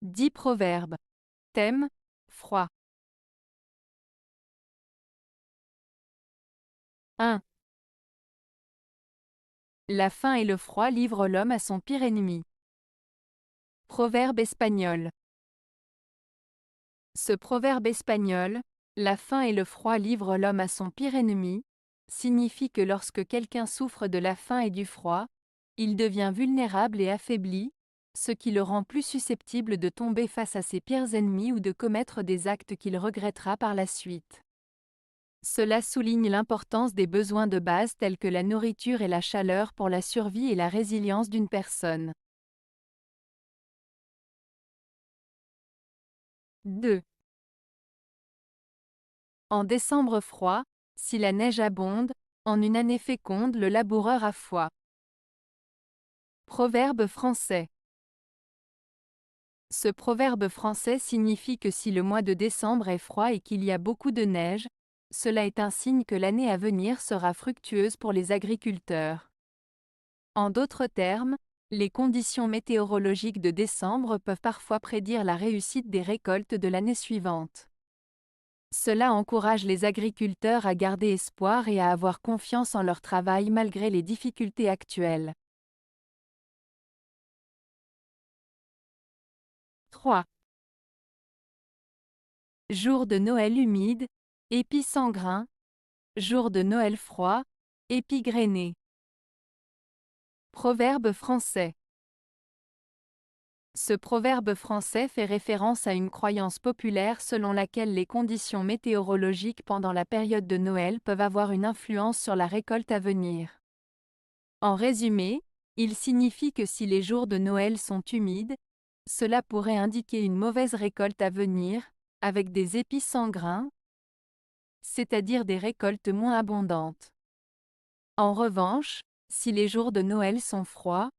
10 proverbes. Thème: froid. 1. La faim et le froid livrent l'homme à son pire ennemi. Proverbe espagnol. Ce proverbe espagnol, la faim et le froid livrent l'homme à son pire ennemi, signifie que lorsque quelqu'un souffre de la faim et du froid, il devient vulnérable et affaibli, ce qui le rend plus susceptible de tomber face à ses pires ennemis ou de commettre des actes qu'il regrettera par la suite. Cela souligne l'importance des besoins de base tels que la nourriture et la chaleur pour la survie et la résilience d'une personne. 2. En décembre froid, si la neige abonde, en une année féconde le laboureur a foi. Proverbe français. Ce proverbe français signifie que si le mois de décembre est froid et qu'il y a beaucoup de neige, cela est un signe que l'année à venir sera fructueuse pour les agriculteurs. En d'autres termes, les conditions météorologiques de décembre peuvent parfois prédire la réussite des récoltes de l'année suivante. Cela encourage les agriculteurs à garder espoir et à avoir confiance en leur travail malgré les difficultés actuelles. 3. Jour de Noël humide, épis sans grains. Jour de Noël froid, épis grainés. Proverbe français. Ce proverbe français fait référence à une croyance populaire selon laquelle les conditions météorologiques pendant la période de Noël peuvent avoir une influence sur la récolte à venir. En résumé, il signifie que si les jours de Noël sont humides, cela pourrait indiquer une mauvaise récolte à venir, avec des épis sans grains, c'est-à-dire des récoltes moins abondantes. En revanche, si les jours de Noël sont froids,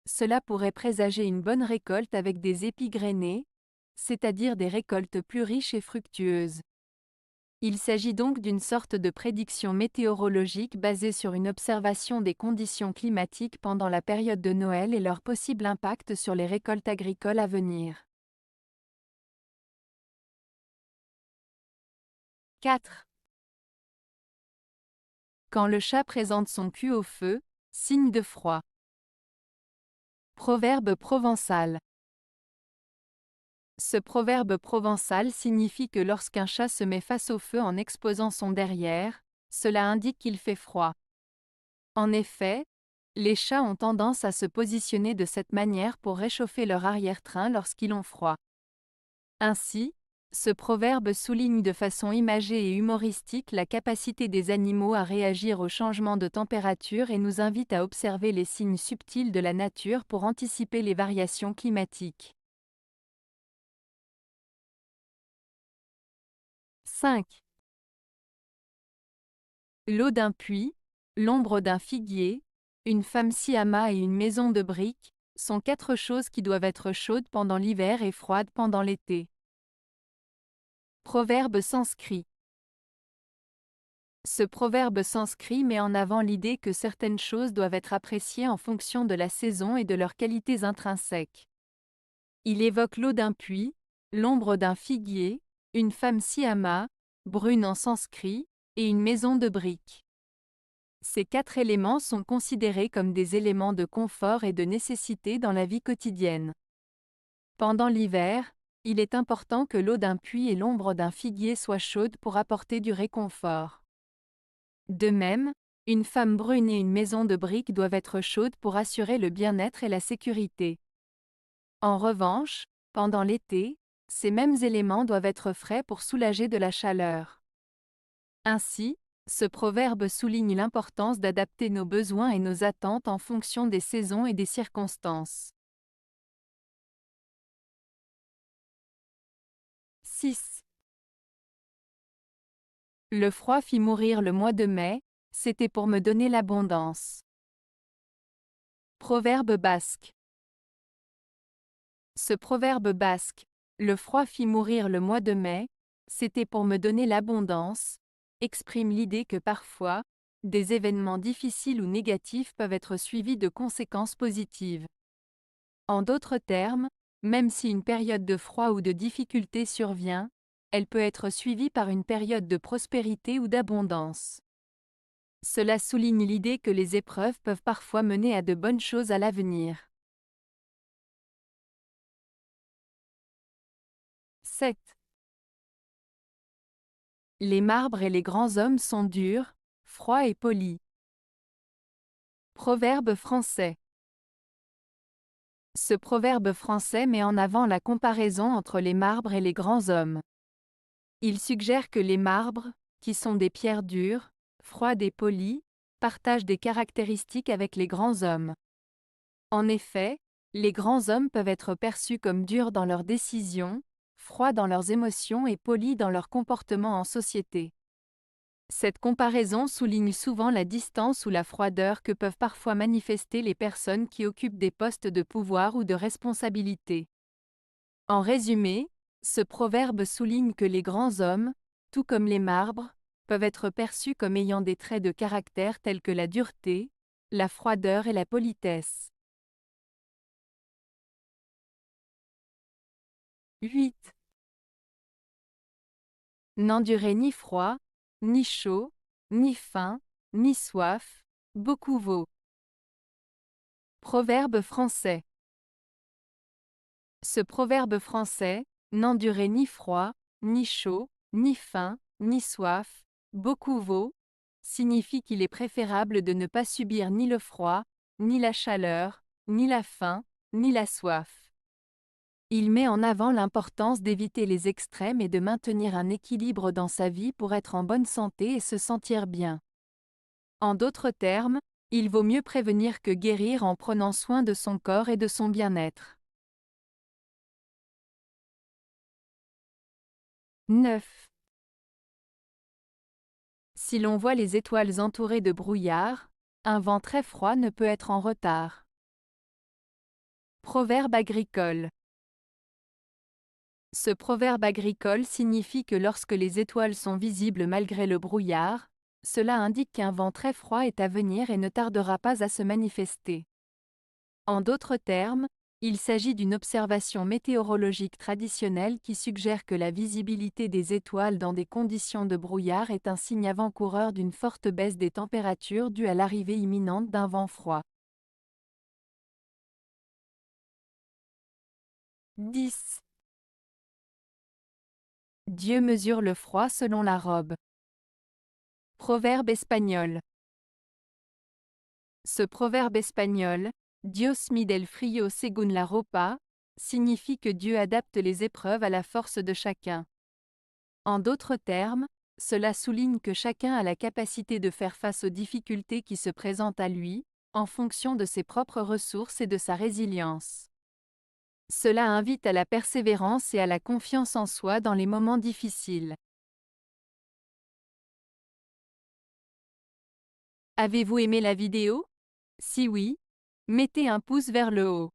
cela pourrait présager une bonne récolte avec des épis grainés, c'est-à-dire des récoltes plus riches et fructueuses. Il s'agit donc d'une sorte de prédiction météorologique basée sur une observation des conditions climatiques pendant la période de Noël et leur possible impact sur les récoltes agricoles à venir. 4. Quand le chat présente son cul au feu, signe de froid. Proverbe provençal. Ce proverbe provençal signifie que lorsqu'un chat se met face au feu en exposant son derrière, cela indique qu'il fait froid. En effet, les chats ont tendance à se positionner de cette manière pour réchauffer leur arrière-train lorsqu'ils ont froid. Ainsi, ce proverbe souligne de façon imagée et humoristique la capacité des animaux à réagir aux changements de température et nous invite à observer les signes subtils de la nature pour anticiper les variations climatiques. 5. L'eau d'un puits, l'ombre d'un figuier, une femme siama et une maison de briques, sont 4 choses qui doivent être chaudes pendant l'hiver et froides pendant l'été. Proverbe sanskrit. Ce proverbe sanskrit met en avant l'idée que certaines choses doivent être appréciées en fonction de la saison et de leurs qualités intrinsèques. Il évoque l'eau d'un puits, l'ombre d'un figuier, une femme siama, brune en sanskrit, et une maison de briques. Ces 4 éléments sont considérés comme des éléments de confort et de nécessité dans la vie quotidienne. Pendant l'hiver, il est important que l'eau d'un puits et l'ombre d'un figuier soient chaudes pour apporter du réconfort. De même, une femme brune et une maison de briques doivent être chaudes pour assurer le bien-être et la sécurité. En revanche, pendant l'été, ces mêmes éléments doivent être frais pour soulager de la chaleur. Ainsi, ce proverbe souligne l'importance d'adapter nos besoins et nos attentes en fonction des saisons et des circonstances. 6. Le froid fit mourir le mois de mai, c'était pour me donner l'abondance. Proverbe basque. Ce proverbe basque, le froid fit mourir le mois de mai, c'était pour me donner l'abondance, exprime l'idée que parfois, des événements difficiles ou négatifs peuvent être suivis de conséquences positives. En d'autres termes, Même si une période de froid ou de difficulté survient, elle peut être suivie par une période de prospérité ou d'abondance. Cela souligne l'idée que les épreuves peuvent parfois mener à de bonnes choses à l'avenir. 7. Les marbres et les grands hommes sont durs, froids et polis. Proverbe français. Ce proverbe français met en avant la comparaison entre les marbres et les grands hommes. Il suggère que les marbres, qui sont des pierres dures, froides et polies, partagent des caractéristiques avec les grands hommes. En effet, les grands hommes peuvent être perçus comme durs dans leurs décisions, froids dans leurs émotions et polis dans leur comportement en société. Cette comparaison souligne souvent la distance ou la froideur que peuvent parfois manifester les personnes qui occupent des postes de pouvoir ou de responsabilité. En résumé, ce proverbe souligne que les grands hommes, tout comme les marbres, peuvent être perçus comme ayant des traits de caractère tels que la dureté, la froideur et la politesse. 8. N'endurez ni froid, ni chaud, ni faim, ni soif, beaucoup vaut. Proverbe français. Ce proverbe français, n'endurez ni froid, ni chaud, ni faim, ni soif, beaucoup vaut, signifie qu'il est préférable de ne pas subir ni le froid, ni la chaleur, ni la faim, ni la soif. Il met en avant l'importance d'éviter les extrêmes et de maintenir un équilibre dans sa vie pour être en bonne santé et se sentir bien. En d'autres termes, il vaut mieux prévenir que guérir en prenant soin de son corps et de son bien-être. 9. Si l'on voit les étoiles entourées de brouillard, un vent très froid ne peut être en retard. Proverbe agricole. Ce proverbe agricole signifie que lorsque les étoiles sont visibles malgré le brouillard, cela indique qu'un vent très froid est à venir et ne tardera pas à se manifester. En d'autres termes, il s'agit d'une observation météorologique traditionnelle qui suggère que la visibilité des étoiles dans des conditions de brouillard est un signe avant-coureur d'une forte baisse des températures due à l'arrivée imminente d'un vent froid. 10. Dieu mesure le froid selon la robe. Proverbe espagnol. Ce proverbe espagnol, Dios mide el frío según la ropa, signifie que Dieu adapte les épreuves à la force de chacun. En d'autres termes, cela souligne que chacun a la capacité de faire face aux difficultés qui se présentent à lui, en fonction de ses propres ressources et de sa résilience. Cela invite à la persévérance et à la confiance en soi dans les moments difficiles. Avez-vous aimé la vidéo? Si oui, mettez un pouce vers le haut.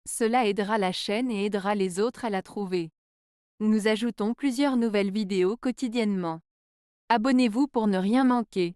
Cela aidera la chaîne et aidera les autres à la trouver. Nous ajoutons plusieurs nouvelles vidéos quotidiennement. Abonnez-vous pour ne rien manquer.